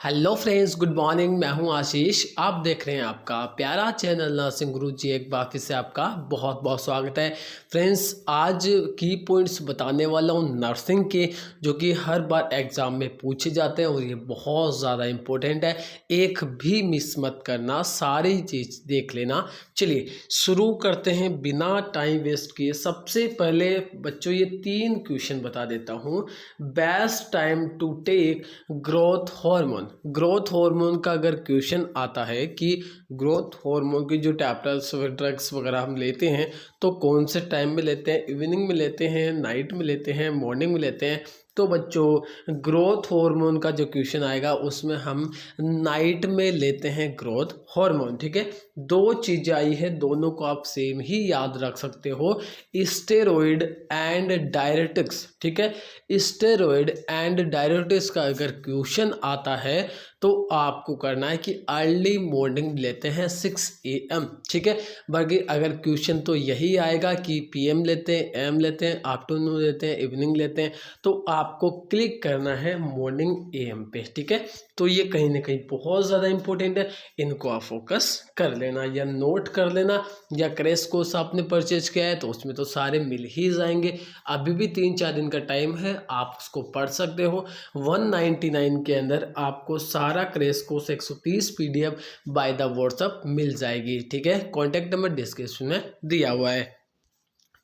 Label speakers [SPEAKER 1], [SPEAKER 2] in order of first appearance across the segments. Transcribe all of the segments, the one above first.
[SPEAKER 1] Hello friends, good morning. मैं हूं आशीष। आप देख रहे हैं आपका प्यारा चैनल नर्सिंग गुरुजी। एक बार फिर से आपका बहुत बहुत स्वागत है। फ्रेंड्स, आज की पॉइंट्स बताने वाला हूं नर्सिंग के, जो कि हर बार एग्ज़ाम में पूछे जाते हैं और ये बहुत ज़्यादा इम्पोर्टेंट है। एक भी मिस मत करना, सारी चीज़ देख लेना। चलिए शुरू करते हैं बिना टाइम वेस्ट किए। सबसे पहले बच्चों ये 3 क्वेश्चन बता देता हूँ। Best time to take growth hormone. Growth hormone का अगर क्वेश्चन आता है कि ग्रोथ हार्मोन की जो टैबलेट्स ड्रग्स वगैरह हम लेते हैं तो कौन से टाइम में लेते हैं, इवनिंग में लेते हैं, नाइट में लेते हैं, मॉर्निंग में लेते हैं, तो बच्चों ग्रोथ हार्मोन का जो क्वेश्चन आएगा उसमें हम नाइट में लेते हैं ग्रोथ हार्मोन। ठीक है, 2 चीज़ें आई है, दोनों को आप सेम ही याद रख सकते हो, स्टेरॉइड एंड डायरेटिक्स। ठीक है, स्टेरॉइड एंड डायरेटिक्स का अगर क्वेश्चन आता है तो आपको करना है कि अर्ली मॉर्निंग लेते हैं 6 AM। ठीक है, बाकी अगर क्वेश्चन तो यही आएगा कि PM लेते हैं, AM लेते हैं, आफ्टरनून लेते हैं, इवनिंग लेते हैं, तो आपको क्लिक करना है मॉर्निंग AM पे। ठीक है, तो ये कहीं ना कहीं बहुत ज़्यादा इंपॉर्टेंट है, इनको आप फोकस कर लेना या नोट कर लेना। या क्रैश कोर्स आपने परचेज किया है तो उसमें तो सारे मिल ही जाएंगे। अभी भी 3-4 दिन का टाइम है, आप उसको पढ़ सकते हो। 199 के अंदर आपको सारा crash course 130 PDF by the WhatsApp मिल जाएगी। ठीक है, कॉन्टैक्ट नंबर डिस्क्रिप्शन में दिया हुआ है।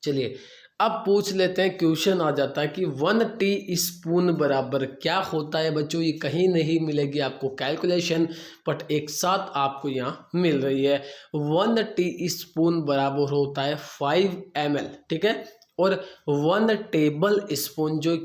[SPEAKER 1] चलिए अब पूछ लेते हैं, क्वेश्चन आ जाता है कि 1 टीस्पून बराबर क्या होता है। बच्चों ये कहीं नहीं मिलेगी आपको कैलकुलेशन, बट एक साथ आपको यहाँ मिल रही है। 1 टीस्पून बराबर होता है 5 ml। ठीक है, और 1 टेबल स्पून जो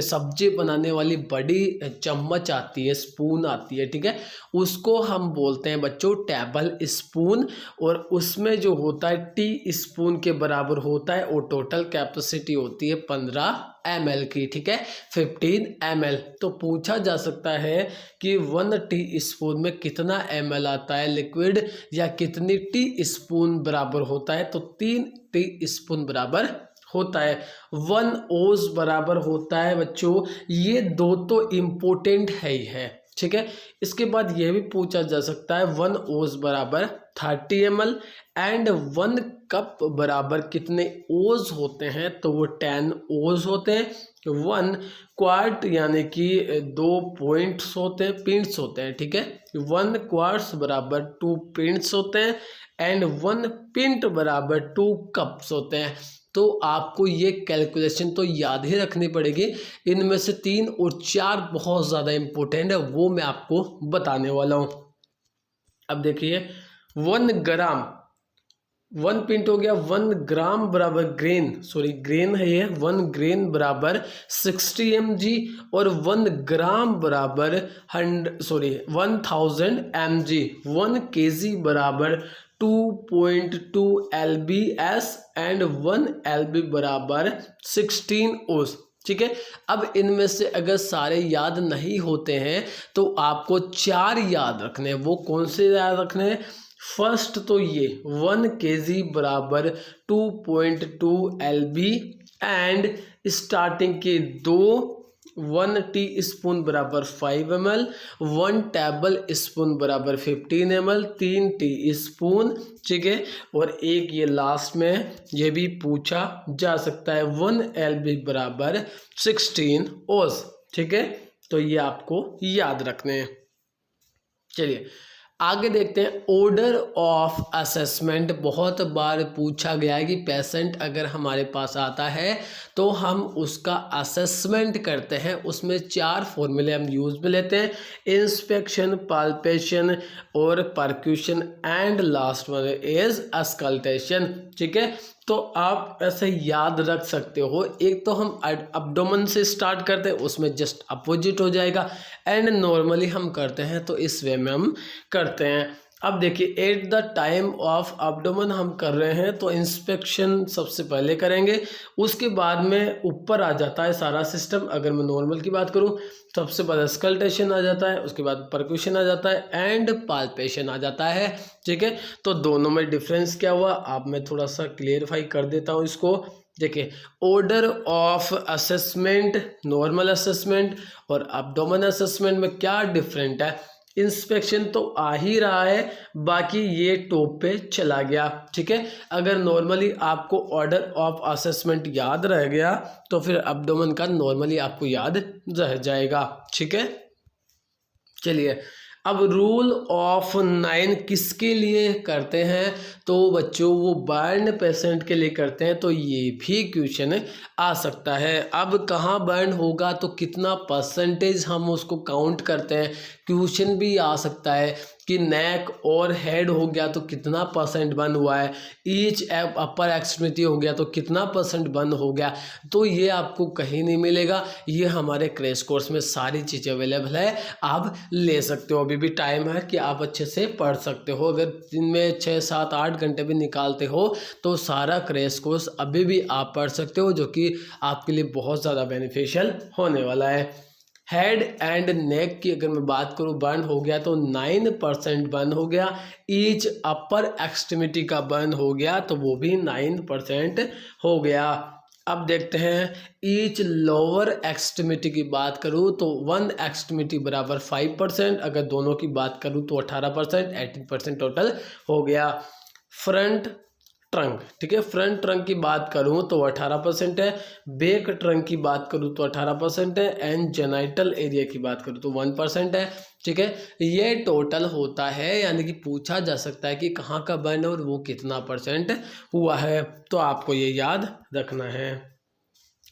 [SPEAKER 1] सब्जी बनाने वाली बड़ी चम्मच आती है, स्पून आती है, ठीक है, उसको हम बोलते हैं बच्चों टेबल स्पून। और उसमें जो होता है टी स्पून के बराबर होता है, और टोटल कैपेसिटी होती है 15 ml की। ठीक है, 15 ml। तो पूछा जा सकता है कि 1 टी स्पून में कितना ml आता है लिक्विड, या कितनी टी स्पून बराबर होता है, तो 3 टी स्पून बराबर होता है। 1 ओज बराबर होता है बच्चों, ये 2 तो इम्पोर्टेंट है ही है। ठीक है, इसके बाद ये भी पूछा जा सकता है 1 ओज बराबर 30 ml एंड 1 कप बराबर कितने ओज होते हैं, तो वो 10 ओज होते हैं। 1 क्वार्ट यानी कि 2 पॉइंट्स होते हैं, पिंट्स होते हैं। ठीक है, 1 क्वार्ट्स बराबर 2 पिंट्स होते हैं एंड 1 पिंट बराबर 2 कप्स होते हैं। तो आपको ये कैलकुलेशन तो याद ही रखनी पड़ेगी। इनमें से 3 और 4 बहुत ज़्यादा इम्पोर्टेंट है, वो मैं आपको बताने वाला हूँ। अब देखिए 1 ग्राम, 1 पिंट हो गया, 1 ग्राम बराबर ग्रेन है ये, 1 ग्रेन बराबर 60 mg, और 1 ग्राम बराबर 1000 mg। 1 kg बराबर 2.2 lbs एंड 1 lb बराबर 16 ओस। ठीक है, अब इनमें से अगर सारे याद नहीं होते हैं तो आपको 4 याद रखने हैं। वो कौन से याद रखने हैं? फर्स्ट तो ये 1 kg बराबर 2.2 lb एंड स्टार्टिंग के 2 1 टीस्पून बराबर 5 ml, 1 टेबल स्पून बराबर 15 ml, 3 टीस्पून। ठीक है, और एक ये लास्ट में ये भी पूछा जा सकता है 1 lb बराबर 16 ओस। ठीक है, तो ये आपको याद रखने हैं। चलिए आगे देखते हैं ऑर्डर ऑफ असेसमेंट। बहुत बार पूछा गया है कि पेशेंट अगर हमारे पास आता है तो हम उसका असेसमेंट करते हैं, उसमें 4 फॉर्मूले हम यूज में लेते हैं, इंस्पेक्शन, पाल्पेशन और percussion and last one is auscultation. ठीक है, तो आप ऐसे याद रख सकते हो। एक तो हम अब्डोमेन से स्टार्ट करते हैं, उसमें जस्ट अपोजिट हो जाएगा, एंड नॉर्मली हम करते हैं तो इस वे में हम करते हैं। अब देखिए at the time of abdomen हम कर रहे हैं तो इंस्पेक्शन सबसे पहले करेंगे, उसके बाद में ऊपर आ जाता है सारा सिस्टम। अगर मैं नॉर्मल की बात करूं सबसे बाद स्कल्टेशन आ जाता है, उसके बाद परक्यूशन आ जाता है एंड पाल्पेशन आ जाता है। ठीक है, तो दोनों में डिफरेंस क्या हुआ आप मैं थोड़ा सा क्लियरिफाई कर देता हूं इसको। देखिए, order of assessment, normal assessment और एब्डोमेन असेसमेंट में क्या डिफरेंट है। इंस्पेक्शन तो आ ही रहा है, बाकी ये टॉप पे चला गया। ठीक है, अगर नॉर्मली आपको ऑर्डर ऑफ असेसमेंट याद रह गया तो फिर एब्डोमेन का नॉर्मली आपको याद रह जाएगा। ठीक है, चलिए अब रूल ऑफ 9 किसके लिए करते हैं, तो बच्चों वो बर्न पेशेंट के लिए करते हैं, तो ये भी क्वेश्चन आ सकता है। अब कहाँ बर्न होगा तो कितना परसेंटेज हम उसको काउंट करते हैं, क्वेश्चन भी आ सकता है कि नेक और हेड हो गया तो कितना परसेंट बर्न हुआ है, ईच अपर एक्सट्रीमिटी हो गया तो कितना परसेंट बर्न हो गया, तो ये आपको कहीं नहीं मिलेगा। ये हमारे क्रैश कोर्स में सारी चीज़ें अवेलेबल है, आप ले सकते हो। अभी भी टाइम है कि आप अच्छे से पढ़ सकते हो। अगर दिन में 6, 7, 8 घंटे भी निकालते हो तो सारा क्रैश कोर्स अभी भी आप पढ़ सकते हो, जो कि आपके लिए बहुत ज़्यादा बेनिफिशियल होने वाला है। हेड एंड नेक की अगर मैं बात करूँ, बर्न हो गया तो 9% बर्न हो गया। ईच अपर एक्सट्रीमिटी का बर्न हो गया तो वो भी 9% हो गया। अब देखते हैं ईच लोअर एक्सट्रीमिटी की बात करूँ तो 1 एक्सट्रीमिटी बराबर 5%, अगर दोनों की बात करूँ तो 18%, 18% टोटल हो गया। फ्रंट ट्रंक, ठीक है, फ्रंट ट्रंक की बात करूं तो 18% है, बैक ट्रंक की बात करूं तो 18% है, एंड जेनाइटल एरिया की बात करूं तो 1% है। ठीक है, ये टोटल होता है, यानी कि पूछा जा सकता है कि कहाँ का बर्न और वो कितना परसेंट हुआ है, तो आपको ये याद रखना है।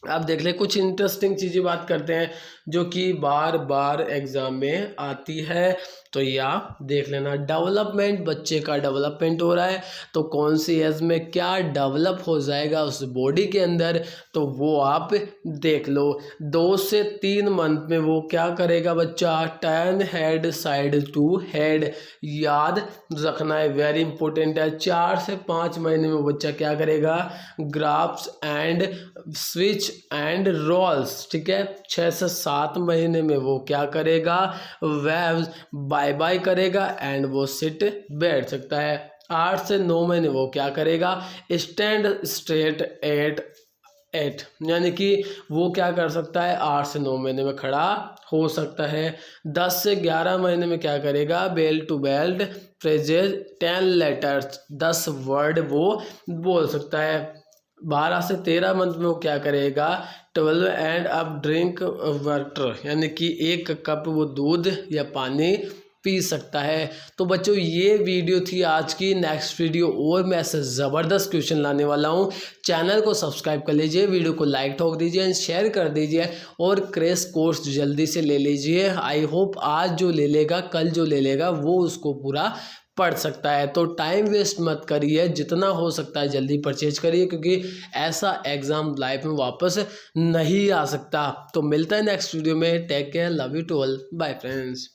[SPEAKER 1] अब देख ले कुछ इंटरेस्टिंग चीज़ें बात करते हैं जो कि बार बार एग्जाम में आती है, तो ये आप देख लेना। डेवलपमेंट, बच्चे का डेवलपमेंट हो रहा है तो कौन सी एज में क्या डेवलप हो जाएगा उस बॉडी के अंदर, तो वो आप देख लो। 2 से 3 मंथ में वो क्या करेगा बच्चा, turn head side to head, याद रखना है, वेरी इंपॉर्टेंट है। 4 से 5 महीने में बच्चा क्या करेगा, grasps and switch and rolls. ठीक है, 6 से 7 महीने में वो क्या करेगा, वेव्स बाय बाय करेगा एंड वो सिट बैठ सकता है। 8 से 9 महीने वो क्या करेगा, स्टैंड स्ट्रेट एट 8, यानी कि वो क्या कर सकता है, 8 से 9 महीने में खड़ा हो सकता है। 10 से 11 महीने में क्या करेगा, belt to belt phrases 10 letters, 10 word वो बोल सकता है। 12 से 13 मंथ में वो क्या करेगा, 12 एंड अब ड्रिंक वाटर, यानी कि 1 कप वो दूध या पानी पी सकता है। तो बच्चों ये वीडियो थी आज की। नेक्स्ट वीडियो और मैं ऐसे ज़बरदस्त क्वेश्चन लाने वाला हूँ। चैनल को सब्सक्राइब कर लीजिए, वीडियो को लाइक ठोक दीजिए एंड शेयर कर दीजिए, और क्रैश कोर्स जल्दी से ले लीजिए। आई होप आज जो ले लेगा, कल जो ले लेगा, वो उसको पूरा पढ़ सकता है। तो टाइम वेस्ट मत करिए, जितना हो सकता है जल्दी परचेज करिए, क्योंकि ऐसा एग्ज़ाम लाइफ में वापस नहीं आ सकता। तो मिलता है नेक्स्ट वीडियो में। Take care, love you to all, bye friends.